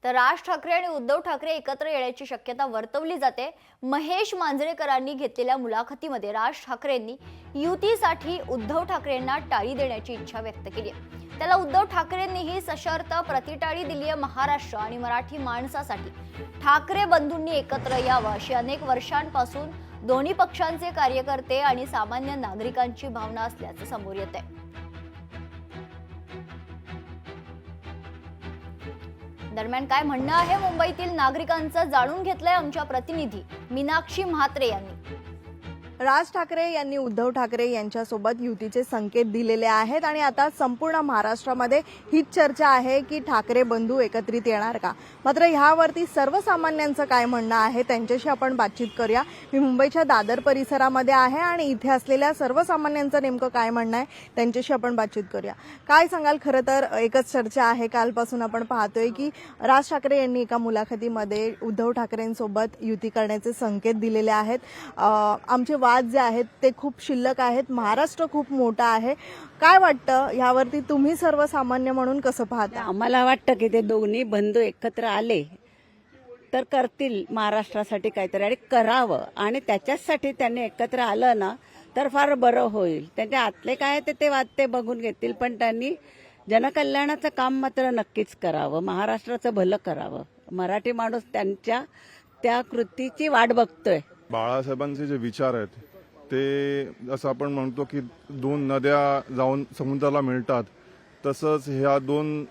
तर राज ठाकरे आणि उद्धव ठाकरे एकत्र येण्याची शक्यता वर्तवली जाते। महेश मांजरेकरांनी घेतलेल्या मुलाखतीमध्ये राज ठाकरेंनी युतीसाठी उद्धव ठाकरेंना टाळी देण्याची इच्छा व्यक्त केली आहे। त्याला उद्धव ठाकरेंनीही सशर्त प्रतिटाळी दिली आहे। महाराष्ट्र आणि मराठी माणसासाठी ठाकरे बंधूंनी एकत्र यावं अशी अनेक वर्षांपासून दोन्ही पक्षांचे कार्यकर्ते आणि सामान्य नागरिकांची भावना असल्याचं समोर येते। दरम्यान काय म्हणणं आहे मुंबईतील नागरिकांचं जाणून घेतलंय आमच्या प्रतिनिधी मीनाक्षी म्हात्रे यांनी। राज ठाकरे यांनी उद्धव ठाकरे यांच्यासोबत युतीचे संकेत दिलेले आहेत आणि आता संपूर्ण महाराष्ट्रामध्ये हीच चर्चा आहे की ठाकरे बंधू एकत्रित येणार का। मात्र ह्यावरती सर्वसामान्यांचं काय म्हणणं आहे त्यांच्याशी आपण बातचीत करूया। मी मुंबईच्या दादर परिसरामध्ये आहे आणि इथे असलेल्या सर्वसामान्यांचं नेमकं काय म्हणणं आहे त्यांच्याशी आपण बातचीत करूया। काय सांगाल? खरं तर एकच चर्चा आहे, कालपासून आपण पाहतोय की राज ठाकरे यांनी एका मुलाखतीमध्ये उद्धव ठाकरेंसोबत युती करण्याचे संकेत दिलेले आहेत। आमचे वाद जे आहेत ते खूप शिल्लक आहेत, महाराष्ट्र खूप मोठा आहे। काय वाटतं यावरती तुम्ही सर्वसामान्य म्हणून कसं पाहता? आम्हाला वाटतं की ते दोन्ही बंधू एकत्र आले तर करतील महाराष्ट्रासाठी काहीतरी आणि करावं, आणि त्याच्यासाठी त्यांनी एकत्र आलं ना तर फार बरं होईल। त्यांच्या आतले काय ते वाद ते बघून घेतील, पण त्यांनी जनकल्याणाचं काम मात्र नक्कीच करावं, महाराष्ट्राचं भलं करावं। मराठी माणूस त्यांच्या त्या कृतीची वाट बघतोय। बाळासाहेबांचे जे विचार आहेत ते असं आपण म्हणतो की दोन नद्या जाऊन समुद्राला मिळतात, तसंच ह्या दोन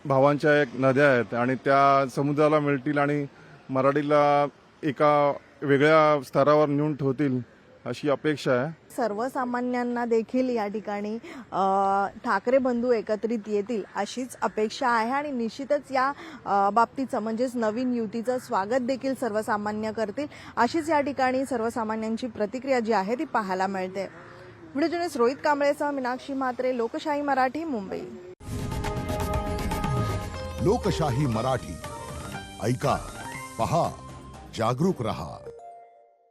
भावांच्या एक नद्या आहेत आणि त्या समुद्राला मिळतील आणि मराठीला एका वेगळ्या स्तरावर नेऊन ठेवतील अशी अपेक्षा आहे। सर्वसामान्यांना देखील या ठिकाणी ठाकरे बंधू एकत्रित येतील अशीच अपेक्षा आहे आणि निश्चितच या बाबतीचं म्हणजेच नवीन युतीचं स्वागत देखील सर्वसामान्य करतील अशीच या ठिकाणी सर्वसामान्यांची प्रतिक्रिया जी आहे ती पाहायला मिळते। व्हिडिओ जर्नलिस्ट रोहित कांबळेसह मीनाक्षी म्हात्रे, लोकशाही मराठी, मुंबई। लोकशाही मराठी ऐका, पहा, जागरूक रहा।